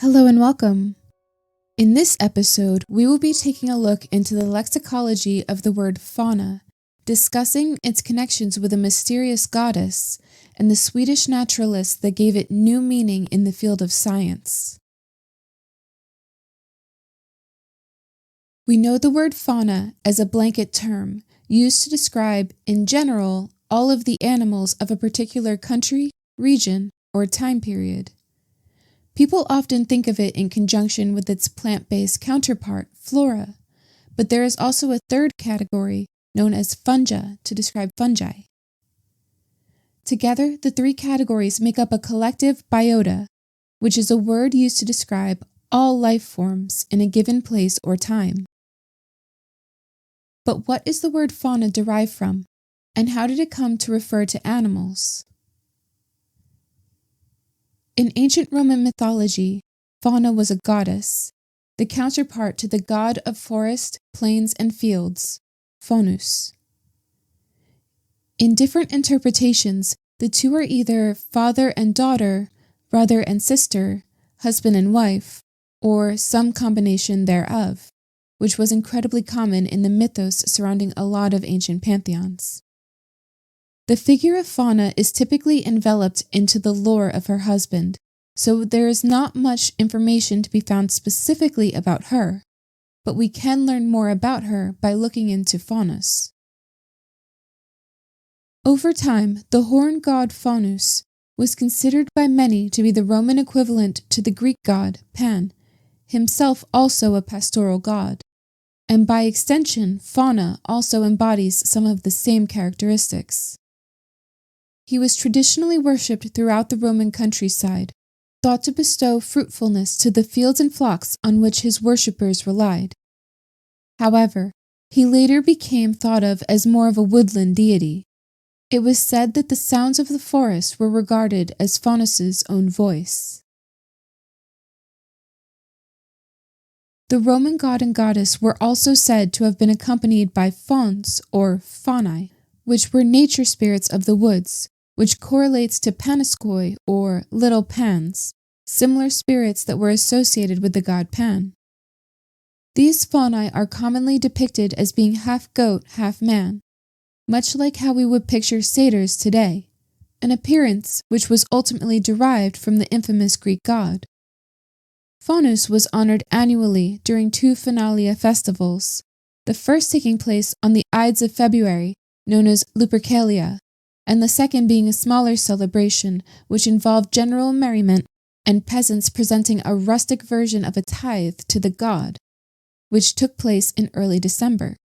Hello and welcome. In this episode, we will be taking a look into the lexicology of the word fauna, discussing its connections with a mysterious goddess and the Swedish naturalist that gave it new meaning in the field of science. We know the word fauna as a blanket term used to describe, in general, all of the animals of a particular country, region, or time period. People often think of it in conjunction with its plant-based counterpart, flora, but there is also a third category known as funga to describe fungi. Together, the three categories make up a collective biota, which is a word used to describe all life forms in a given place or time. But what is the word fauna derived from, and how did it come to refer to animals? In ancient Roman mythology, Fauna was a goddess, the counterpart to the god of forest, plains, and fields, Faunus. In different interpretations, the two are either father and daughter, brother and sister, husband and wife, or some combination thereof, which was incredibly common in the mythos surrounding a lot of ancient pantheons. The figure of Fauna is typically enveloped into the lore of her husband, so there is not much information to be found specifically about her, but we can learn more about her by looking into Faunus. Over time, the horn god Faunus was considered by many to be the Roman equivalent to the Greek god Pan, himself also a pastoral god, and by extension, fauna also embodies some of the same characteristics. He was traditionally worshipped throughout the Roman countryside, thought to bestow fruitfulness to the fields and flocks on which his worshippers relied. However, he later became thought of as more of a woodland deity. It was said that the sounds of the forest were regarded as Faunus's own voice. The Roman god and goddess were also said to have been accompanied by fauns or fauni, which were nature spirits of the woods, which correlates to paniskoi or little pans, similar spirits that were associated with the god Pan. These fauni are commonly depicted as being half goat, half man, much like how we would picture satyrs today, an appearance which was ultimately derived from the infamous Greek god. Faunus was honored annually during two Finalia festivals, the first taking place on the Ides of February, known as Lupercalia, and the second being a smaller celebration which involved general merriment and peasants presenting a rustic version of a tithe to the god, which took place in early December.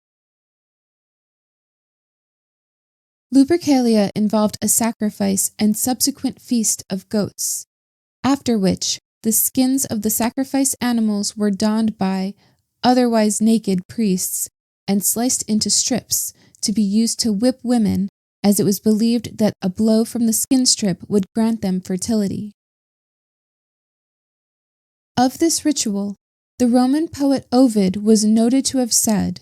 Lupercalia involved a sacrifice and subsequent feast of goats, after which the skins of the sacrificed animals were donned by otherwise naked priests and sliced into strips to be used to whip women, as it was believed that a blow from the skin strip would grant them fertility. Of this ritual, the Roman poet Ovid was noted to have said,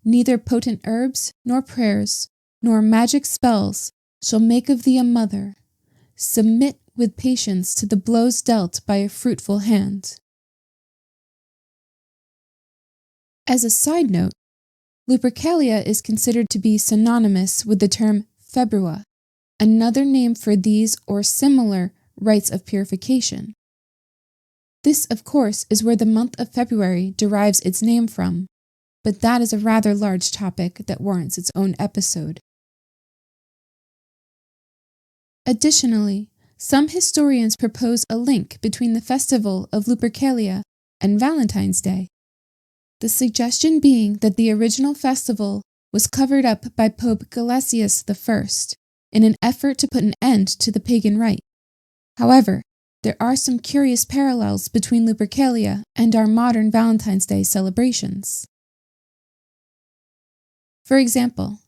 "Neither potent herbs, nor prayers, nor magic spells shall make of thee a mother. Submit with patience to the blows dealt by a fruitful hand." As a side note, Lupercalia is considered to be synonymous with the term februa, another name for these or similar rites of purification. This, of course, is where the month of February derives its name from, but that is a rather large topic that warrants its own episode. Additionally, some historians propose a link between the festival of Lupercalia and Valentine's Day, the suggestion being that the original festival was covered up by Pope Gelasius I in an effort to put an end to the pagan rite. However, there are some curious parallels between Lupercalia and our modern Valentine's Day celebrations. For example,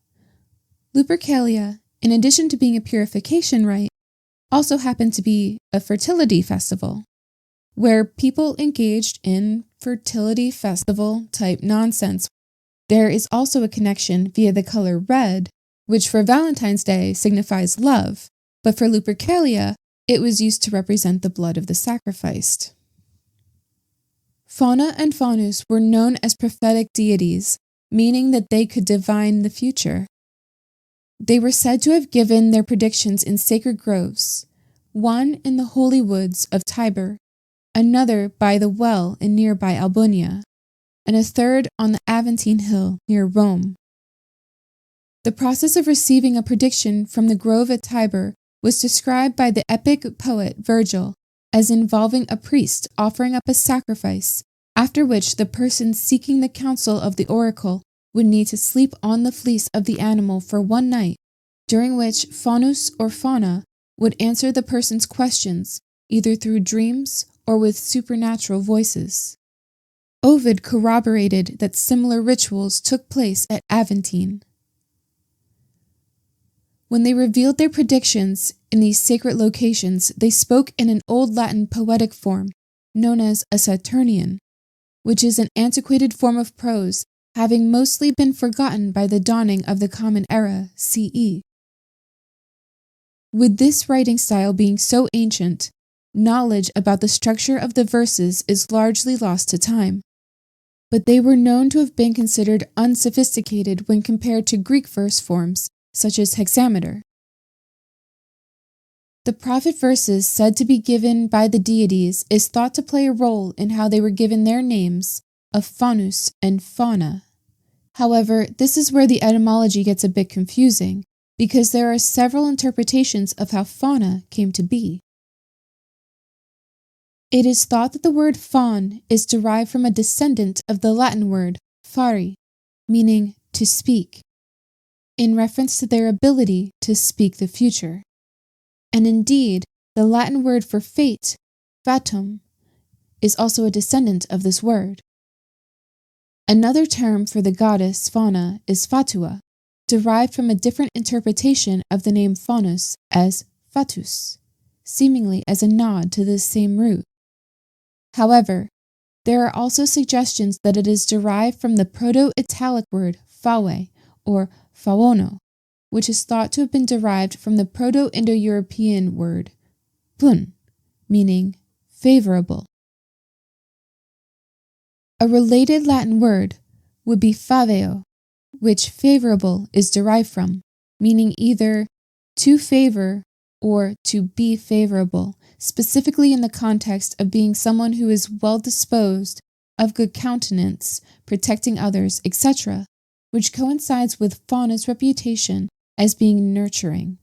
Lupercalia, in addition to being a purification rite, also happened to be a fertility festival, where people engaged in fertility festival type nonsense. There is also a connection via the color red, which for Valentine's Day signifies love, but for Lupercalia, it was used to represent the blood of the sacrificed. Fauna and Faunus were known as prophetic deities, meaning that they could divine the future. They were said to have given their predictions in sacred groves, one in the holy woods of Tiber, another by the well in nearby Albunia, and a third on the Aventine Hill near Rome. The process of receiving a prediction from the grove at Tiber was described by the epic poet Virgil as involving a priest offering up a sacrifice, after which the person seeking the counsel of the oracle would need to sleep on the fleece of the animal for one night, during which Faunus or Fauna would answer the person's questions, either through dreams or with supernatural voices. Ovid corroborated that similar rituals took place at Aventine. When they revealed their predictions in these sacred locations, they spoke in an Old Latin poetic form, known as a Saturnian, which is an antiquated form of prose, having mostly been forgotten by the dawning of the Common Era, CE. With this writing style being so ancient, knowledge about the structure of the verses is largely lost to time. But they were known to have been considered unsophisticated when compared to Greek verse forms, such as hexameter. The prophet verses said to be given by the deities is thought to play a role in how they were given their names of Faunus and Fauna. However, this is where the etymology gets a bit confusing, because there are several interpretations of how fauna came to be. It is thought that the word faun is derived from a descendant of the Latin word fari, meaning to speak, in reference to their ability to speak the future. And indeed, the Latin word for fate, fatum, is also a descendant of this word. Another term for the goddess Fauna is fatua, derived from a different interpretation of the name Faunus as fatus, seemingly as a nod to this same root. However, there are also suggestions that it is derived from the Proto-Italic word faue or faono, which is thought to have been derived from the Proto-Indo-European word pun, meaning favorable. A related Latin word would be faveo, which favorable is derived from, meaning either to favor or to be favorable, specifically in the context of being someone who is well disposed, of good countenance, protecting others, etc., which coincides with Fauna's reputation as being nurturing.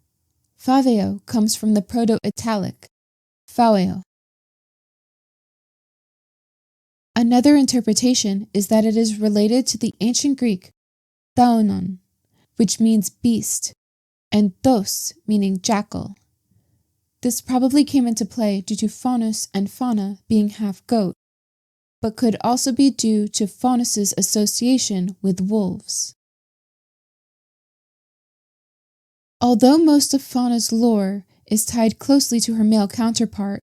Faveo comes from the Proto-Italic, faueo. Another interpretation is that it is related to the ancient Greek thaonon, which means beast, and thos, meaning jackal. This probably came into play due to Faunus and Fauna being half goat, but could also be due to Faunus's association with wolves. Although most of Fauna's lore is tied closely to her male counterpart,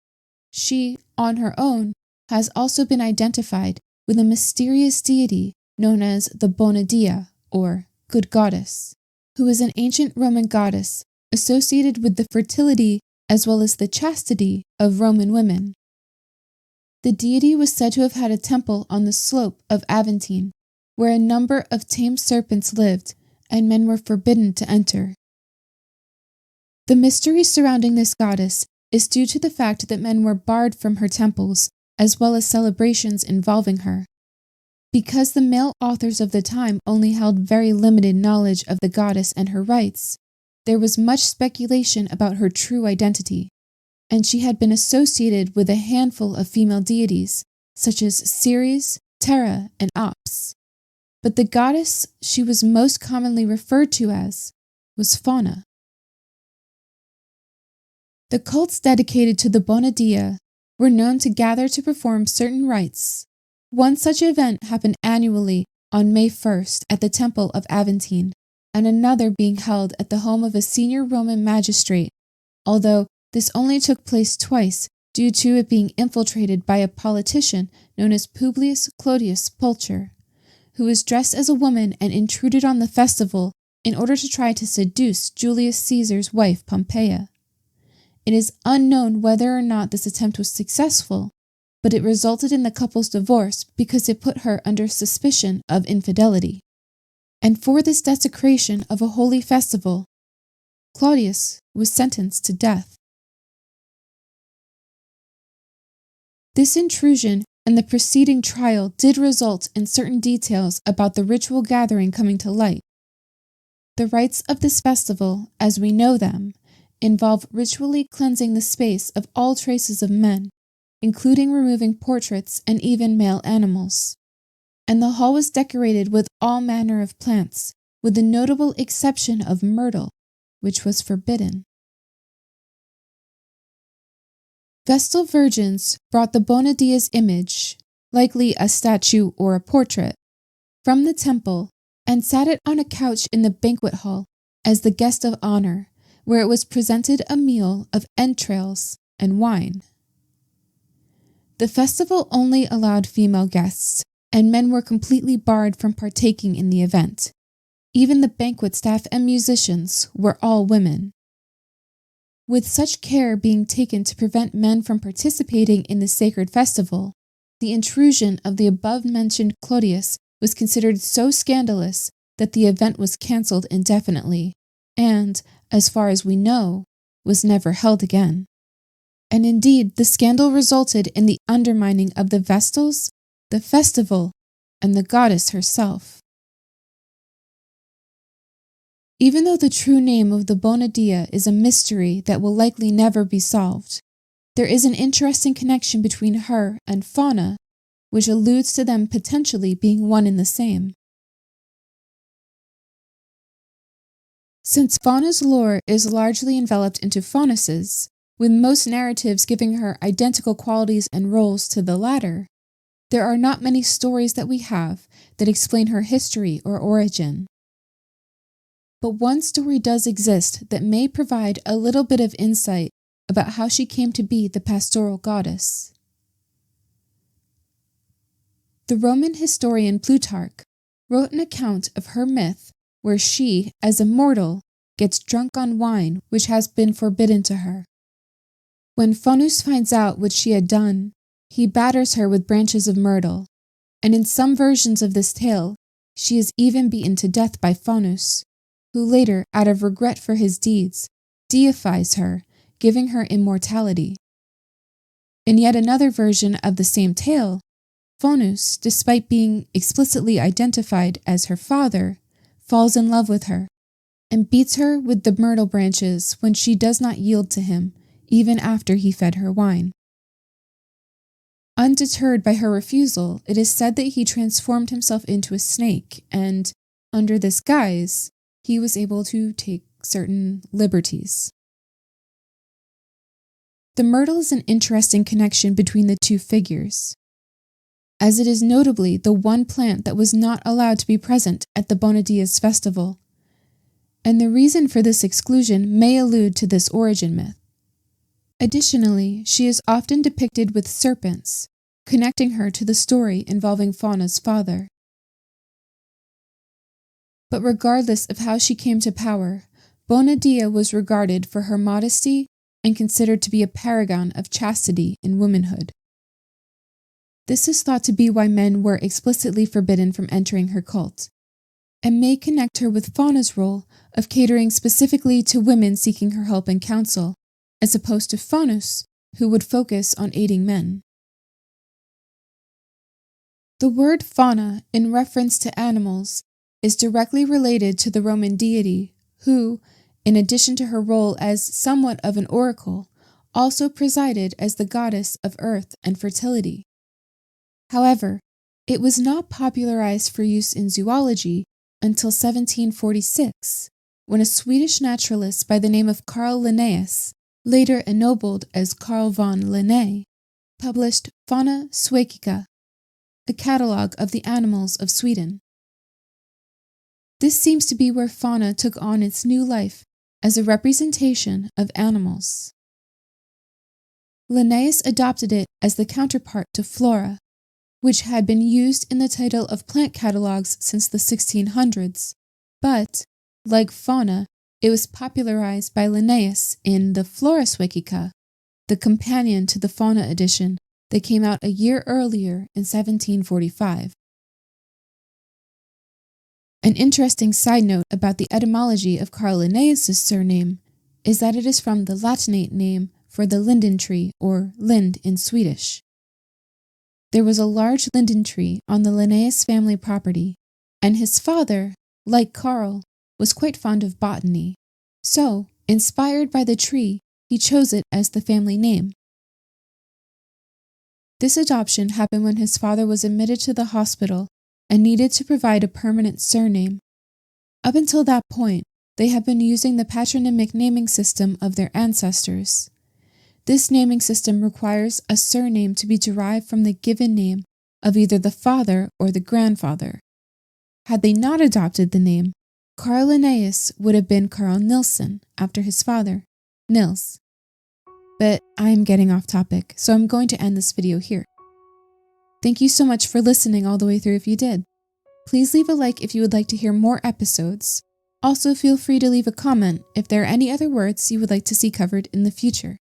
she, on her own, has also been identified with a mysterious deity known as the Bona Dea, or Good Goddess, who is an ancient Roman goddess associated with the fertility as well as the chastity of Roman women. The deity was said to have had a temple on the slope of Aventine, where a number of tame serpents lived, and men were forbidden to enter. The mystery surrounding this goddess is due to the fact that men were barred from her temples, as well as celebrations involving her. Because the male authors of the time only held very limited knowledge of the goddess and her rites, there was much speculation about her true identity, and she had been associated with a handful of female deities, such as Ceres, Terra, and Ops. But the goddess she was most commonly referred to as was Fauna. The cults dedicated to the Bona Dea were known to gather to perform certain rites. One such event happened annually on May 1st at the Temple of Aventine, and another being held at the home of a senior Roman magistrate, although this only took place twice due to it being infiltrated by a politician known as Publius Clodius Pulcher, who was dressed as a woman and intruded on the festival in order to try to seduce Julius Caesar's wife Pompeia. It is unknown whether or not this attempt was successful, but it resulted in the couple's divorce because it put her under suspicion of infidelity. And for this desecration of a holy festival, Claudius was sentenced to death. This intrusion and the preceding trial did result in certain details about the ritual gathering coming to light. The rites of this festival, as we know them, involve ritually cleansing the space of all traces of men, including removing portraits and even male animals. And the hall was decorated with all manner of plants, with the notable exception of myrtle, which was forbidden. Vestal virgins brought the Bona Dea's image, likely a statue or a portrait, from the temple and sat it on a couch in the banquet hall as the guest of honor, where it was presented a meal of entrails and wine. The festival only allowed female guests, and men were completely barred from partaking in the event. Even the banquet staff and musicians were all women. With such care being taken to prevent men from participating in the sacred festival, the intrusion of the above-mentioned Claudius was considered so scandalous that the event was cancelled indefinitely, and, as far as we know, was never held again. And indeed, the scandal resulted in the undermining of the Vestals, the festival, and the goddess herself. Even though the true name of the Bona Dea is a mystery that will likely never be solved, there is an interesting connection between her and Fauna, which alludes to them potentially being one and the same. Since Fauna's lore is largely enveloped into Faunus's, with most narratives giving her identical qualities and roles to the latter, there are not many stories that we have that explain her history or origin. But one story does exist that may provide a little bit of insight about how she came to be the pastoral goddess. The Roman historian Plutarch wrote an account of her myth where she, as a mortal, gets drunk on wine which has been forbidden to her. When Faunus finds out what she had done, he batters her with branches of myrtle, and in some versions of this tale, she is even beaten to death by Faunus, who later, out of regret for his deeds, deifies her, giving her immortality. In yet another version of the same tale, Faunus, despite being explicitly identified as her father, falls in love with her, and beats her with the myrtle branches when she does not yield to him, even after he fed her wine. Undeterred by her refusal, it is said that he transformed himself into a snake, and, under this guise, he was able to take certain liberties. The myrtle is an interesting connection between the two figures, as it is notably the one plant that was not allowed to be present at the Bona Dea's festival, and the reason for this exclusion may allude to this origin myth. Additionally, she is often depicted with serpents, connecting her to the story involving Fauna's father. But regardless of how she came to power, Bona Dea was regarded for her modesty and considered to be a paragon of chastity in womanhood. This is thought to be why men were explicitly forbidden from entering her cult, and may connect her with Fauna's role of catering specifically to women seeking her help and counsel, as opposed to Faunus, who would focus on aiding men. The word fauna, in reference to animals, is directly related to the Roman deity, who, in addition to her role as somewhat of an oracle, also presided as the goddess of earth and fertility. However, it was not popularized for use in zoology until 1746, when a Swedish naturalist by the name of Carl Linnaeus, later ennobled as Carl von Linné, published Fauna Suecica, a catalogue of the animals of Sweden. This seems to be where fauna took on its new life as a representation of animals. Linnaeus adopted it as the counterpart to flora, which had been used in the title of plant catalogues since the 1600s, but, like fauna, it was popularized by Linnaeus in the Flora Suecica, the companion to the fauna edition that came out a year earlier in 1745. An interesting side note about the etymology of Carl Linnaeus' surname is that it is from the Latinate name for the linden tree, or lind in Swedish. There was a large linden tree on the Linnaeus family property, and his father, like Carl, was quite fond of botany. So, inspired by the tree, he chose it as the family name. This adoption happened when his father was admitted to the hospital and needed to provide a permanent surname. Up until that point, they had been using the patronymic naming system of their ancestors. This naming system requires a surname to be derived from the given name of either the father or the grandfather. Had they not adopted the name, Carl Linnaeus would have been Carl Nilsson after his father, Nils. But I'm getting off topic, so I'm going to end this video here. Thank you so much for listening all the way through if you did. Please leave a like if you would like to hear more episodes. Also, feel free to leave a comment if there are any other words you would like to see covered in the future.